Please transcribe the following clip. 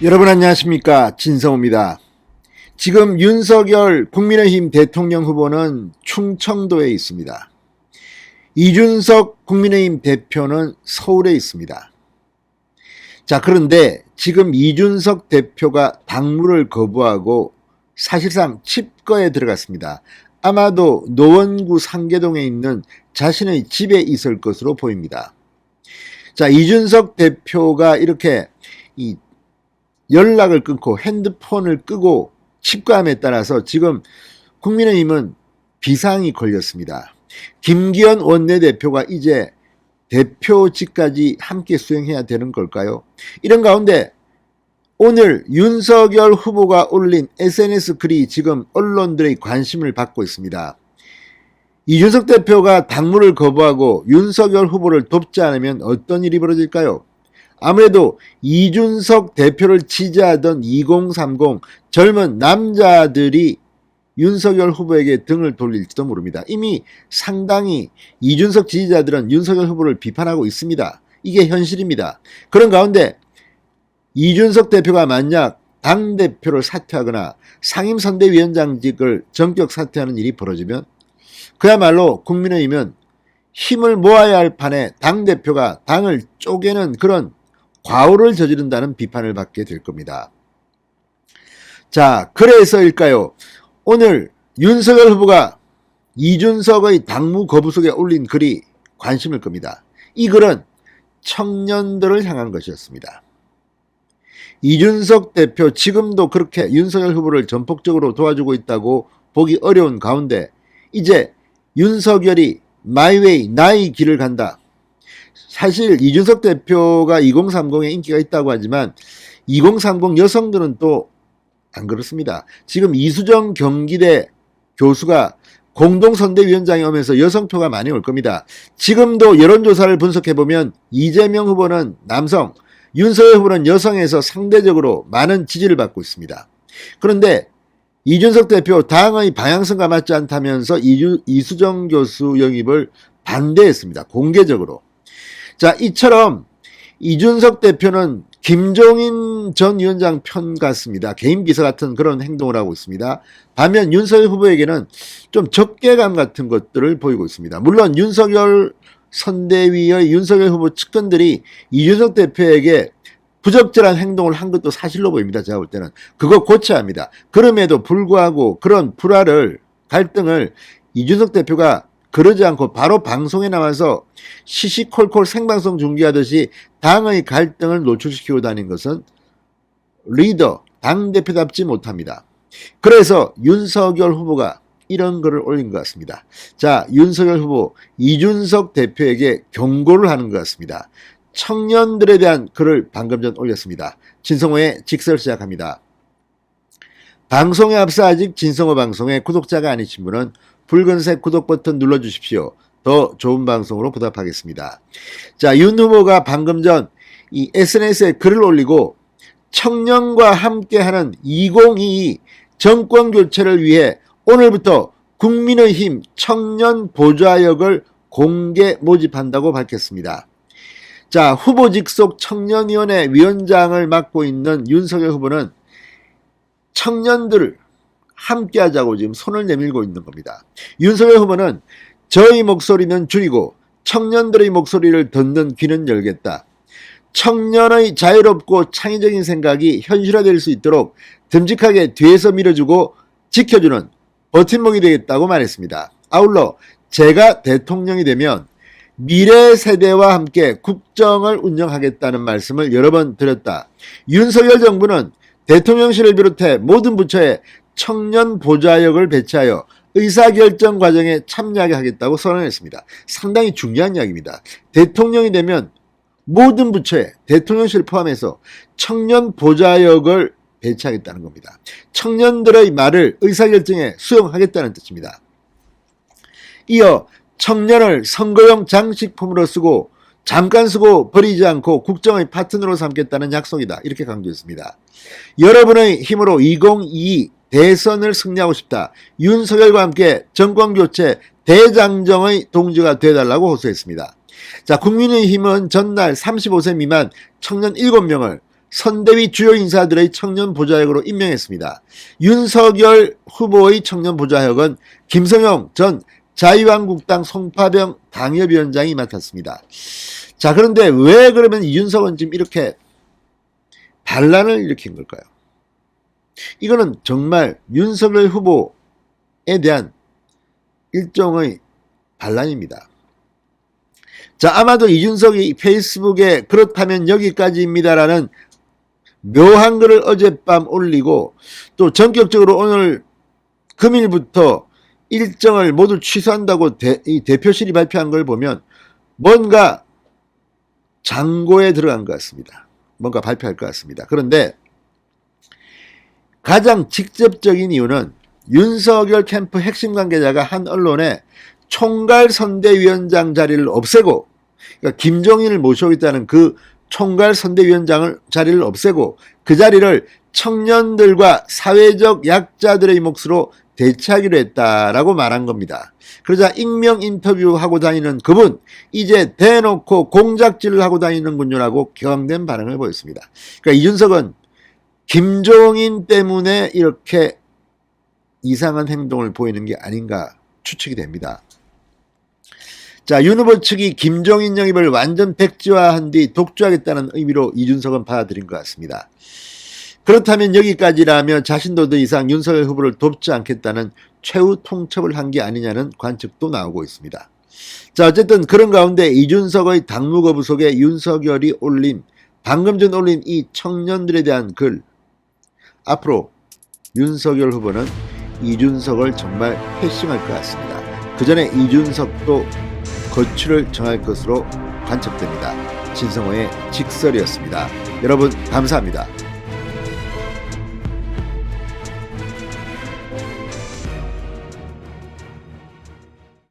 여러분 안녕하십니까, 진성호입니다. 지금 윤석열 국민의힘 대통령 후보는 충청도에 있습니다. 이준석 국민의힘 대표는 서울에 있습니다. 자, 그런데 지금 이준석 대표가 당무를 거부하고 사실상 칩거에 들어갔습니다. 아마도 노원구 상계동에 있는 자신의 집에 있을 것으로 보입니다. 자, 이준석 대표가 이렇게 연락을 끊고 핸드폰을 끄고 칩거함에 따라서 지금 국민의힘은 비상이 걸렸습니다. 김기현 원내대표가 이제 대표직까지 함께 수행해야 되는 걸까요? 이런 가운데 오늘 윤석열 후보가 올린 SNS 글이 지금 언론들의 관심을 받고 있습니다. 이준석 대표가 당무를 거부하고 윤석열 후보를 돕지 않으면 어떤 일이 벌어질까요? 아무래도 이준석 대표를 지지하던 2030 젊은 남자들이 윤석열 후보에게 등을 돌릴지도 모릅니다. 이미 상당히 이준석 지지자들은 윤석열 후보를 비판하고 있습니다. 이게 현실입니다. 그런 가운데 이준석 대표가 만약 당대표를 사퇴하거나 상임선대위원장직을 전격 사퇴하는 일이 벌어지면 그야말로 국민의힘은 힘을 모아야 할 판에 당대표가 당을 쪼개는 그런 과오를 저지른다는 비판을 받게 될 겁니다. 자, 그래서일까요? 오늘 윤석열 후보가 이준석의 당무 거부 속에 올린 글이 관심을 끕니다. 이 글은 청년들을 향한 것이었습니다. 이준석 대표 지금도 그렇게 윤석열 후보를 전폭적으로 도와주고 있다고 보기 어려운 가운데 이제 윤석열이 마이웨이 나의 길을 간다. 사실 이준석 대표가 2030에 인기가 있다고 하지만 2030 여성들은 또 안 그렇습니다. 지금 이수정 경기대 교수가 공동선대위원장이 오면서 여성표가 많이 올 겁니다. 지금도 여론조사를 분석해보면 이재명 후보는 남성, 윤석열 후보는 여성에서 상대적으로 많은 지지를 받고 있습니다. 그런데 이준석 대표 당의 방향성과 맞지 않다면서 이수정 교수 영입을 반대했습니다. 공개적으로. 자, 이처럼 이준석 대표는 김종인 전 위원장 편 같습니다. 개인 비서 같은 그런 행동을 하고 있습니다. 반면 윤석열 후보에게는 좀 적개감 같은 것들을 보이고 있습니다. 물론 윤석열 선대위의 윤석열 후보 측근들이 이준석 대표에게 부적절한 행동을 한 것도 사실로 보입니다. 제가 볼 때는. 그거 고쳐야 합니다. 그럼에도 불구하고 그런 불화를, 갈등을 이준석 대표가 그러지 않고 바로 방송에 나와서 시시콜콜 생방송 중계하듯이 당의 갈등을 노출시키고 다닌 것은 리더, 당대표답지 못합니다. 그래서 윤석열 후보가 이런 글을 올린 것 같습니다. 자, 윤석열 후보 이준석 대표에게 경고를 하는 것 같습니다. 청년들에 대한 글을 방금 전 올렸습니다. 진성호의 직설 시작합니다. 방송에 앞서 아직 진성호 방송의 구독자가 아니신 분은 붉은색 구독 버튼 눌러주십시오. 더 좋은 방송으로 보답하겠습니다. 자, 윤 후보가 방금 전 이 SNS에 글을 올리고 청년과 함께하는 2022 정권 교체를 위해 오늘부터 국민의힘 청년 보좌역을 공개 모집한다고 밝혔습니다. 자, 후보 직속 청년위원회 위원장을 맡고 있는 윤석열 후보는 청년들을 함께하자고 지금 손을 내밀고 있는 겁니다. 윤석열 후보는 저희 목소리는 줄이고 청년들의 목소리를 듣는 귀는 열겠다. 청년의 자유롭고 창의적인 생각이 현실화될 수 있도록 듬직하게 뒤에서 밀어주고 지켜주는 버팀목이 되겠다고 말했습니다. 아울러 제가 대통령이 되면 미래 세대와 함께 국정을 운영하겠다는 말씀을 여러 번 드렸다. 윤석열 정부는 대통령실을 비롯해 모든 부처에 청년 보좌역을 배치하여 의사결정 과정에 참여하게 하겠다고 선언했습니다. 상당히 중요한 이야기입니다. 대통령이 되면 모든 부처에 대통령실 포함해서 청년 보좌역을 배치하겠다는 겁니다. 청년들의 말을 의사결정에 수용하겠다는 뜻입니다. 이어 청년을 선거용 장식품으로 쓰고 잠깐 쓰고 버리지 않고 국정의 파트너로 삼겠다는 약속이다. 이렇게 강조했습니다. 여러분의 힘으로 2022 대선을 승리하고 싶다. 윤석열과 함께 정권교체 대장정의 동지가 되어달라고 호소했습니다. 자, 국민의힘은 전날 35세 미만 청년 7명을 선대위 주요 인사들의 청년 보좌역으로 임명했습니다. 윤석열 후보의 청년 보좌역은 김성용 전 자유한국당 송파병 당협위원장이 맡았습니다. 자, 그런데 왜 그러면 이준석은 지금 이렇게 반란을 일으킨 걸까요? 이거는 정말 윤석열 후보에 대한 일종의 반란입니다. 자, 아마도 이준석이 페이스북에 그렇다면 여기까지입니다라는 묘한 글을 어젯밤 올리고 또 전격적으로 오늘 금일부터 일정을 모두 취소한다고 이 대표실이 발표한 걸 보면 뭔가 장고에 들어간 것 같습니다. 뭔가 발표할 것 같습니다. 그런데 가장 직접적인 이유는 윤석열 캠프 핵심 관계자가 한 언론에 총괄 선대위원장 자리를 없애고, 그러니까 김종인을 모시고 있다는 그 총괄 선대위원장을 자리를 없애고 그 자리를 청년들과 사회적 약자들의 몫으로 대체하기로 했다라고 말한 겁니다. 그러자 익명 인터뷰하고 다니는 그분 이제 대놓고 공작질을 하고 다니는군요라고 격앙된 반응을 보였습니다. 그러니까 이준석은 김종인 때문에 이렇게 이상한 행동을 보이는 게 아닌가 추측이 됩니다. 자, 윤 후보 측이 김종인 영입을 완전 백지화한 뒤 독주하겠다는 의미로 이준석은 받아들인 것 같습니다. 그렇다면 여기까지라며 자신도 더 이상 윤석열 후보를 돕지 않겠다는 최후 통첩을 한 게 아니냐는 관측도 나오고 있습니다. 자, 어쨌든 그런 가운데 이준석의 당무 거부 속에 윤석열이 올린, 방금 전 올린 이 청년들에 대한 글, 앞으로 윤석열 후보는 이준석을 정말 패싱할 것 같습니다. 그 전에 이준석도 거취를 정할 것으로 관측됩니다. 진성호의 직설이었습니다. 여러분 감사합니다.